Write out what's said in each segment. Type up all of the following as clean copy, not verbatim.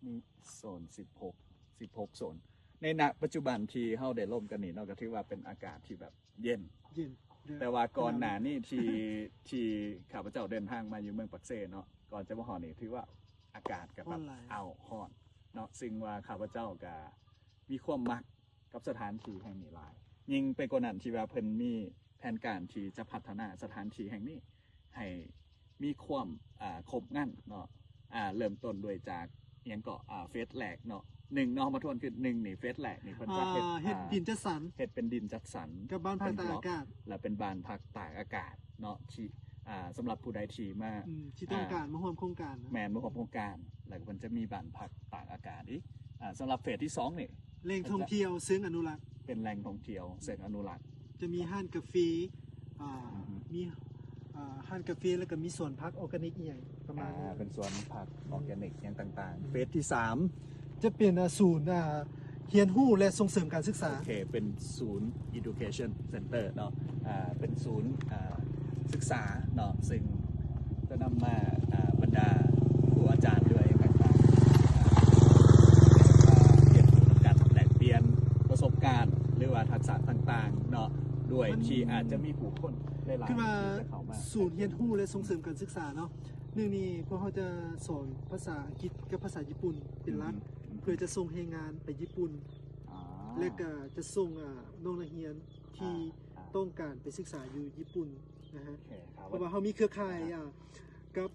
มีโซน16โซนในณปัจจุบันที่เฮาได้ร่วมกันนี่เนาะก็ถือว่าเป็นอากาศที่แบบเย็นแต่ว่าก่อนหน้านี้ที่ข้าพเจ้าเดินทางมาอยู่เมืองปักเซ่เนาะก่อนจะมาฮอดนี่ถือว่าอากาศก็แบบฮ้อนเนาะซึ่งว่าข้าพเจ้าก็มีความมักกับสถานที่แห่งนี้หลายยิ่งไปกว่านั้นที่ว่าเพิ่นมีแผนการที่จะพัฒนาสถานที่แห่งนี้ให้มีความครบงั้นเนาะเริ่มต้นด้วยจากอิหยังก็เฟสแรกเนาะ1เนาะมาทวนคือ1นี่เฟสแรกนี่เพิ่นจะเฮ็ดดินจัดสรรเฮ็ดเป็นดินจัดสรรกับบ้านพักตากอากาศและเป็นบ้านพักตากอากาศเนาะที่สำหรับผู้ใดที่มาที่ต้องการมาร่วมโครงการแม่นมาร่วมโครงการแล้วก็เพิ่นจะมีบ้านพักตากอากาศอีกสำหรับเฟสที่2นี่แหล่งท่องเที่ยวเชิงอนุรักษ์เป็นแหล่งท่องเที่ยวเชิงอนุรักษ์จะมีห้านกาแฟมีห้านกาแฟแล้วก็มีสวนพักออร์แกนิกอีหยังประมาณเป็นสวนผักออร์แกนิกอย่างต่างๆเฟสที่3จะเป็นศูนย์เรียนรู้และส่งเสริมการศึกษาโอเคเป็นศูนย์ education center เนาะเป็นศูนย์ศึกษาเนาะซึ่งจะนำมาบรรดาครูอาจารย์ด้วยต่างๆเรียนรู้การแลกเปลี่ยนประสบการณ์หรือว่าทักษะต่างๆเนาะด้วยที่อาจจะมีผู้คนหลายๆที่จะเข้ามาศูนย์เรียนรู้และส่งเสริมการศึกษาเนาะเรื่องนี้พวกเขาจะสอนภาษาอังกฤษกับภาษาญี่ปุ่นเป็นหลักเพื่อจะส่งให้งานไปญี่ปุ่นและก็จะส่งน้องนักเรียนที่ต้องการไปศึกษาอยู่ญี่ปุ่นนะฮะเพราะว่าเขามีเครือข่ายกับ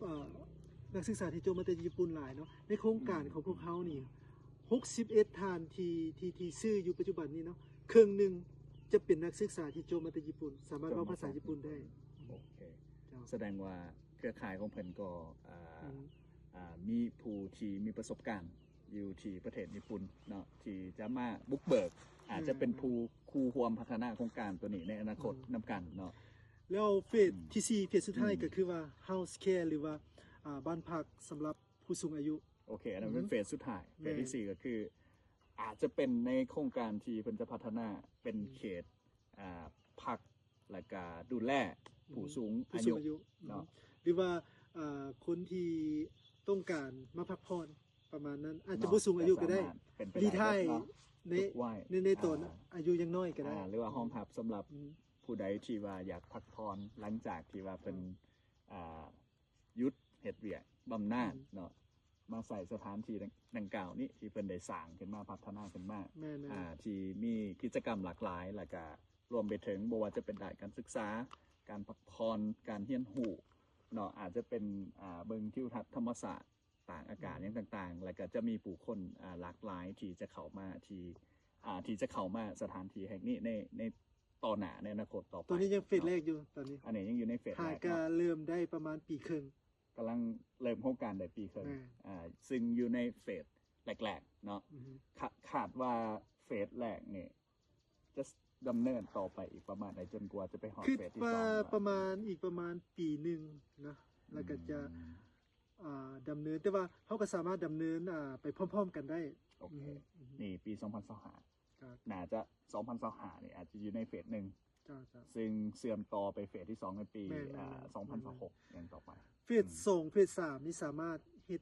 นักศึกษาที่จบมาจากญี่ปุ่นหลายเนาะในโครงการของพวกเขานี่61ท่านที่ซื้ออยู่ปัจจุบันนี้เนาะครึ่งหนึ่งจะเป็นนักศึกษาที่จบมาจากญี่ปุ่นสามารถเว้าภาษาญี่ปุ่นได้โอเคแสดงว่าเครือข่ายของเพิ่นก็มีผู้ที่มีประสบการณ์อยู่ที่ประเทศญี่ปุ่นเนาะที่จะมาบุกเบิกอาจจะเป็นผู้คู่ความพัฒนาโครงการตัวนี้ในอนาคตนำกันเนาะแล้วเฟสที่4เฟสสุดท้ายก็คือว่า house care หรือว่าบ้านพักสำหรับผู้สูงอายุโอเคอันนั้นเป็นเฟสสุดท้ายเฟสที่4ก็คืออาจจะเป็นในโครงการที่เพิ่นจะพัฒนาเป็นเขตพักและก็ดูแลผู้สูงอายุเนาะหรือว่าคนที่ต้องการมาพักผ่อนประมาณนั้นอาจจะผู้สูงอายุก็ได้รีไทร์ในตอนอายุยังน้อยก็ได้หรือว่าห้องพักสำหรับผู้ใดที่ว่าอยากพักผ่อนหลังจากที่ว่าเป็นหยุดเฮ็ดเวียกบำนาญเนาะมาใส่สถานที่ดังกล่าวนี้ที่เป็นได้สร้างขึ้นมาพัฒนาขึ้นมาที่มีกิจกรรมหลากหลายแล้วก็รวมไปถึงบ่ว่าจะเป็นด้านการศึกษาการพักผ่อนการเรียนรู้เนาะอาจจะเป็นเบิ่งทิวทัศน์ธรรมศาสตร์ต่างอากาศอย่างต่างๆแล้วก็จะมีผู้คนหลากหลายที่จะเข้ามาที่จะเข้ามาสถานที่แห่งนี้ในต่อหน้าในอนาคตต่อไปตอนนี้ยังเฟสแรกอยู่ตอนนี้อันนี้ยังอยู่ในเฟสแรกก็เริ่มได้ประมาณปีครึ่งกำลังเริ่มโครงการได้ปีครึ่งซึ่งอยู่ในเฟสแรกๆเนาะขาดว่าเฟสแรกนี่จะดำเนินต่อไปอีกประมาณไหนจนกว่าจะไปฮอดเฟสที่2ประมาณอีกประมาณปีหนึ่งนะแล้วก็จะดำเนินแต่ว่าเขาก็สามารถดำเนินไปพร้อมๆกันได้โอเคนี่ปี2025น่าจะ2025นี่อาจจะอยู่ในเฟส1ซึ่งเสื่อมต่อไปเฟสที่2ในปี2026อย่างต่อไปเฟส2เฟส3นี่สามารถเฮ็ด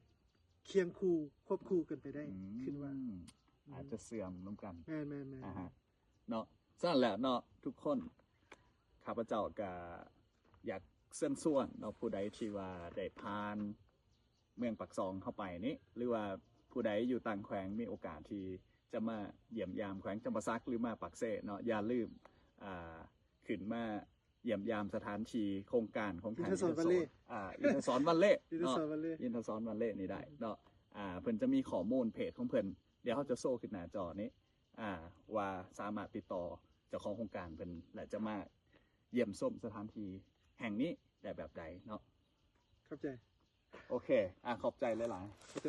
เคียงคู่ควบคู่กันไปได้ขึ้นว่าอาจจะเสื่อมร่วมกันแม่นเนาะสั่นแหละเนาะทุกคนข้าพเจ้าก็อยากเชิญชวนเนาะผู้ใดที่ว่าได้ผ่านเมืองปักซองเข้าไปนี้หรือว่าผู้ใดอยู่ต่างแขวงมีโอกาสที่จะมาเยี่ยมยามแขวงจำปาสักหรือมาปักเซ่เนาะอย่าลืมขึ้นมาเยี่ยมยามสถานที่โครงการของทางอินทศรวัลเล่อินทศรวัลเล่นี่ได้เนาะเพิ่นจะมีข้อมูลเพจของเพิ่นเดี๋ยวเขาจะโซ่ขึ้นหน้าจอนี้ว่าสามารถติดต่อเจ้าของโครงการเพิ่นและจะมาเยี่ยมชมสถานที่แห่งนี้ได้แบบใดเนาะเข้าใจโอเคขอบใจหลายๆเข้าใจ